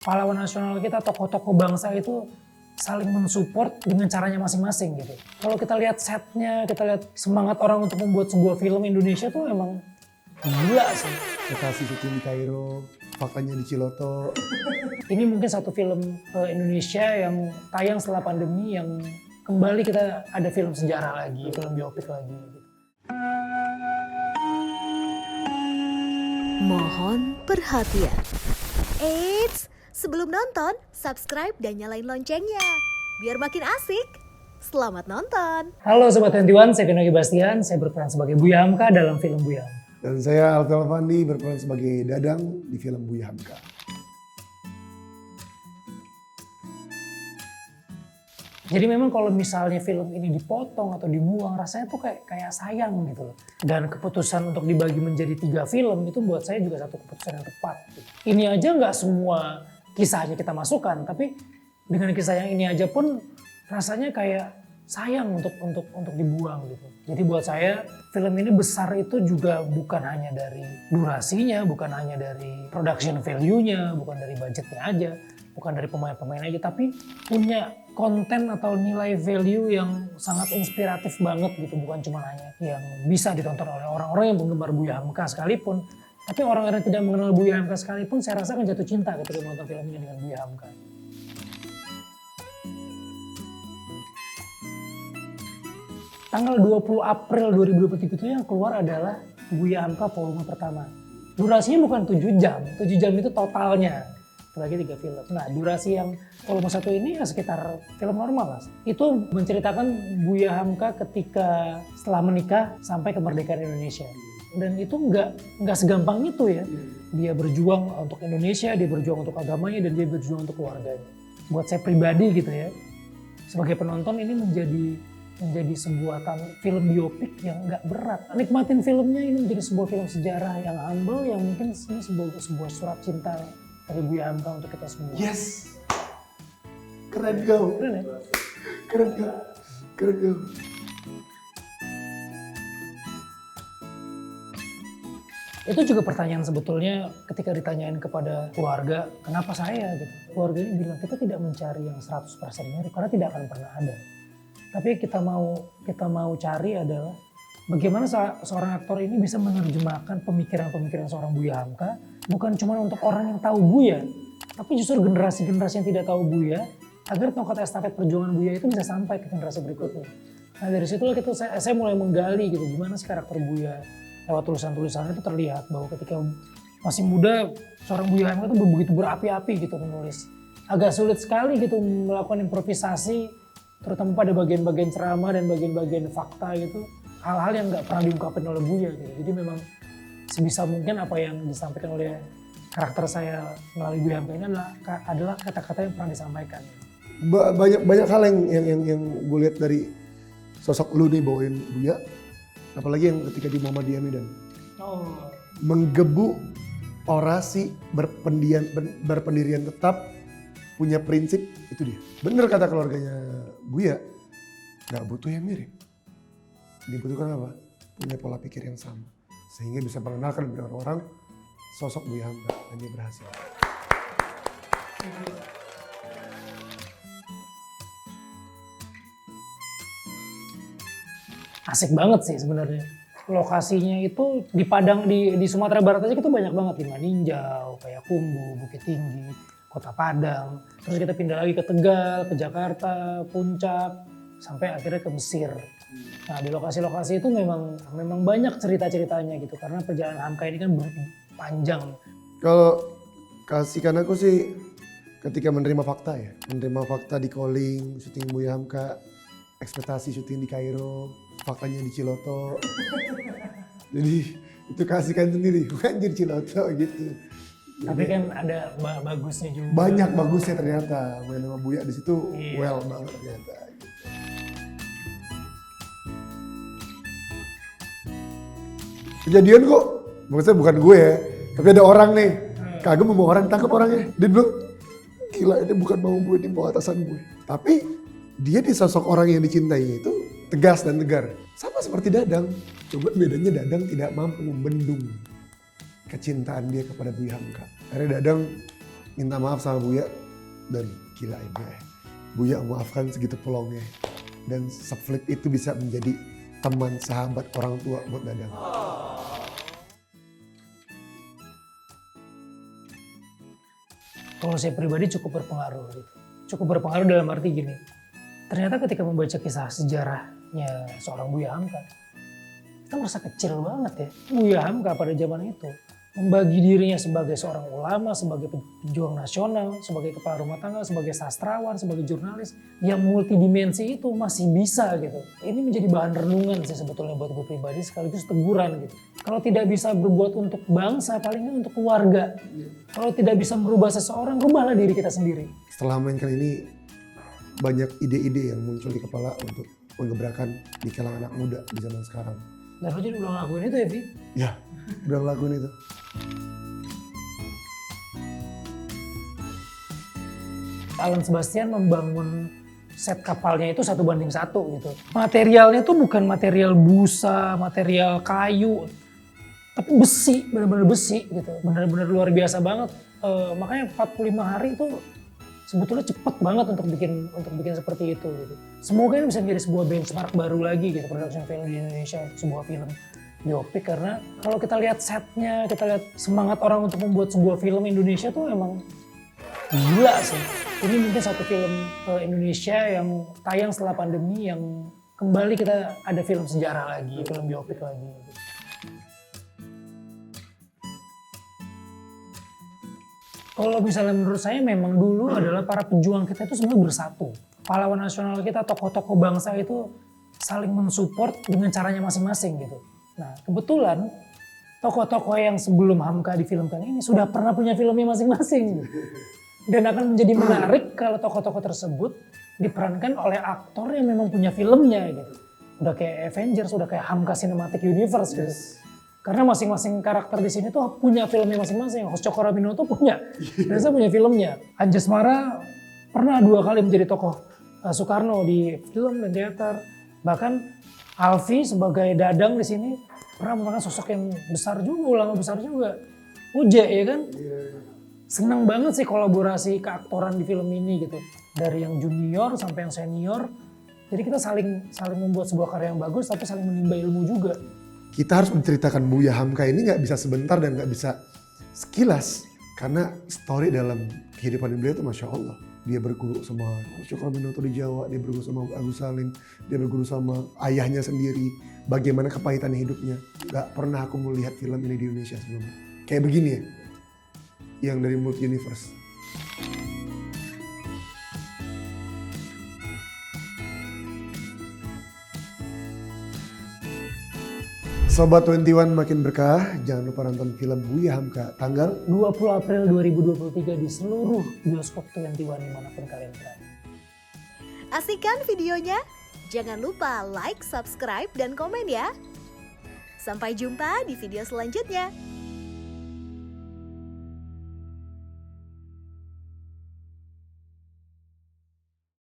pahlawan nasional kita, tokoh-tokoh bangsa itu saling mensupport dengan caranya masing-masing gitu. Kalau kita lihat setnya, kita lihat semangat orang untuk membuat sebuah film Indonesia tuh emang gila sih. Lokasi syuting di Kairo, faktanya di Ciloto. Ini mungkin satu film Indonesia yang tayang setelah pandemi, yang kembali kita ada film sejarah lagi, film biopik lagi. Mohon perhatian. Eits, sebelum nonton, subscribe dan nyalain loncengnya. Biar makin asik. Selamat nonton. Halo Sobat 21, saya Vino Bastian. Saya berperan sebagai Buya Hamka dalam film Buya Hamka. Dan saya Alfie Alfandi berperan sebagai Dadang di film Buya Hamka. Jadi memang kalau misalnya film ini dipotong atau dibuang, rasanya tuh kayak sayang gitu loh. Dan keputusan untuk dibagi menjadi 3 film itu buat saya juga satu keputusan yang tepat. Ini aja nggak semua kisahnya kita masukkan, tapi dengan kisah yang ini aja pun rasanya kayak sayang untuk dibuang gitu. Jadi buat saya film ini besar itu juga bukan hanya dari durasinya, bukan hanya dari production value-nya, bukan dari budgetnya aja, bukan dari pemain-pemain aja, tapi punya konten atau nilai value yang sangat inspiratif banget gitu. Bukan cuma hanya yang bisa ditonton oleh orang-orang yang penggemar Buya Hamka sekalipun, tapi orang-orang yang tidak mengenal Buya Hamka sekalipun saya rasa akan jatuh cinta ketika menonton film ini dengan Buya Hamka. Tanggal 20 April 2023 itu yang keluar adalah Buya Hamka volume pertama. Durasinya bukan 7 jam, 7 jam itu totalnya. Bagi 3 film. Nah, durasi yang volume 1 ini ya sekitar film normal lah. Itu menceritakan Buya Hamka ketika setelah menikah sampai kemerdekaan Indonesia. Dan itu nggak segampang itu ya. Dia berjuang untuk Indonesia, dia berjuang untuk agamanya, dan dia berjuang untuk keluarganya. Buat saya pribadi gitu ya, sebagai penonton ini menjadi sebuah film biopik yang nggak berat. Nikmatin filmnya, ini menjadi sebuah film sejarah yang humble, yang mungkin ini sebuah surat cinta dari Buya Hamka untuk kita semua. Yes! Keren kau. Keren ya? Keren kau. Keren kau. Itu juga pertanyaan sebetulnya ketika ditanyain kepada keluarga, kenapa saya gitu. Keluarga ini bilang, kita tidak mencari yang 100% mirip karena tidak akan pernah ada. Tapi kita mau cari adalah bagaimana seorang aktor ini bisa menerjemahkan pemikiran-pemikiran seorang Buya Hamka bukan cuma untuk orang yang tahu Buya, tapi justru generasi-generasi yang tidak tahu Buya, agar tongkat estafet perjuangan Buya itu bisa sampai ke generasi berikutnya. Nah dari situlah saya mulai menggali gitu, gimana sih karakter Buya. Lewat tulisan-tulisannya itu terlihat bahwa ketika masih muda, seorang Buya Hamka itu begitu berapi-api gitu menulis. Agak sulit sekali gitu melakukan improvisasi, terutama pada bagian-bagian ceramah dan bagian-bagian fakta gitu. Hal-hal yang nggak pernah diungkapin oleh Buya gitu. Jadi memang sebisa mungkin apa yang disampaikan oleh karakter saya melalui Buya Hamka ini adalah kata-kata yang pernah disampaikan. Banyak hal yang gue lihat dari sosok lu nih bawain Buya, apalagi yang ketika di Muhammadiyah Medan. Menggebu orasi, berpendirian tetap, punya prinsip, itu dia. Bener kata keluarganya Buya, gak butuh yang mirip. Dibutuhkan apa? Punya pola pikir yang sama. Sehingga bisa mengenalkan kepada orang sosok Buya Hamka, dan dia berhasil. Asik banget sih sebenarnya. Lokasinya itu di Padang, di Sumatera Barat aja itu banyak banget. Di Maninjau, Payakumbuh, Bukit Tinggi, Kota Padang. Terus kita pindah lagi ke Tegal, ke Jakarta, Puncak, sampai akhirnya ke Mesir. Nah di lokasi-lokasi itu memang banyak cerita-ceritanya gitu. Karena perjalanan Hamka ini kan panjang. Kalau kasihkan aku sih ketika menerima fakta ya. Menerima fakta di Calling, syuting Buya Hamka, ekspektasi syuting di Kairo, faktanya di Ciloto. Jadi itu kasihkan sendiri, bukan di Ciloto gitu. Tapi kan ada bagusnya juga. Banyak bagusnya ternyata. Main sama Buya di situ Iya. well banget ternyata. Kejadian kok, maksudnya bukan gue ya, tapi ada orang nih, kagum mau orang tangkap orangnya. Dia bilang, gila ini bukan mau gue, ini mau atasan gue. Tapi dia di sosok orang yang dicintai itu tegas dan tegar. Sama seperti Dadang, coba bedanya Dadang tidak mampu membendung kecintaan dia kepada Buya Hamka. Karena Dadang minta maaf sama Buya dan gila ya. Buya maafkan segitu pelongnya. Dan seflip itu bisa menjadi teman, sahabat, orang tua buat Dadang. Kalau saya pribadi cukup berpengaruh gitu. Cukup berpengaruh dalam arti gini. Ternyata ketika membaca kisah sejarahnya seorang Buya Hamka, kita merasa kecil banget ya. Buya Hamka pada zaman itu membagi dirinya sebagai seorang ulama, sebagai pejuang nasional, sebagai kepala rumah tangga, sebagai sastrawan, sebagai jurnalis yang multidimensi itu masih bisa gitu. Ini menjadi bahan renungan sih sebetulnya buat gue pribadi, sekaligus teguran gitu. Kalau tidak bisa berbuat untuk bangsa, paling nggak untuk keluarga. Kalau tidak bisa merubah seseorang, rubahlah diri kita sendiri. Setelah mainkan ini, banyak ide-ide yang muncul di kepala untuk menggebrakan di kalangan anak muda di zaman sekarang. Dan lo jadi udah ngelakuin itu ya, Vi? Ya, udah ngelakuin itu. Alan Sebastian membangun set kapalnya itu 1:1 gitu. Materialnya tuh bukan material busa, material kayu, tapi besi, benar-benar besi gitu. Benar-benar luar biasa banget. Makanya 45 hari itu sebetulnya cepet banget untuk bikin seperti itu gitu. Semoga ini bisa menjadi sebuah benchmark baru lagi gitu production film di Indonesia, sebuah film biopik, karena kalau kita lihat setnya, kita lihat semangat orang untuk membuat sebuah film Indonesia tuh emang gila sih. Ini mungkin satu film Indonesia yang tayang setelah pandemi yang kembali kita ada film sejarah lagi, film biopik lagi gitu. Kalau misalnya menurut saya memang dulu adalah para pejuang kita itu semua bersatu. Pahlawan nasional kita, tokoh-tokoh bangsa itu saling mensupport dengan caranya masing-masing gitu. Nah kebetulan tokoh-tokoh yang sebelum Hamka difilmkan ini sudah pernah punya filmnya masing-masing. Dan akan menjadi menarik kalau tokoh-tokoh tersebut diperankan oleh aktor yang memang punya filmnya gitu. Udah kayak Avengers, udah kayak Hamka Cinematic Universe gitu. Karena masing-masing karakter di sini tuh punya filmnya masing-masing. Host Cokro Aminoto punya, Reza punya filmnya. Anjasmara pernah 2 kali menjadi tokoh Soekarno di film dan teater. Bahkan Alfi sebagai Dadang di sini pernah merupakan sosok yang besar juga, ulama besar juga. Uje ya kan? Senang banget sih kolaborasi keaktoran di film ini gitu. Dari yang junior sampai yang senior. Jadi kita saling membuat sebuah karya yang bagus tapi saling menimba ilmu juga. Kita harus menceritakan Buya Hamka ini nggak bisa sebentar dan nggak bisa sekilas. Karena story dalam kehidupan beliau itu Masya Allah. Dia berguru sama Cokro Aminoto di Jawa, dia berguru sama Agus Salim, dia berguru sama ayahnya sendiri. Bagaimana kepahitan hidupnya. Gak pernah aku melihat film ini di Indonesia sebelumnya. Kayak begini ya, yang dari Multi Universe. Sobat 21 makin berkah, jangan lupa nonton film Buya Hamka tanggal 20 April 2023 di seluruh bioskop 21 dimanapun kalian berada. Asik kan videonya? Jangan lupa like, subscribe, dan komen ya. Sampai jumpa di video selanjutnya.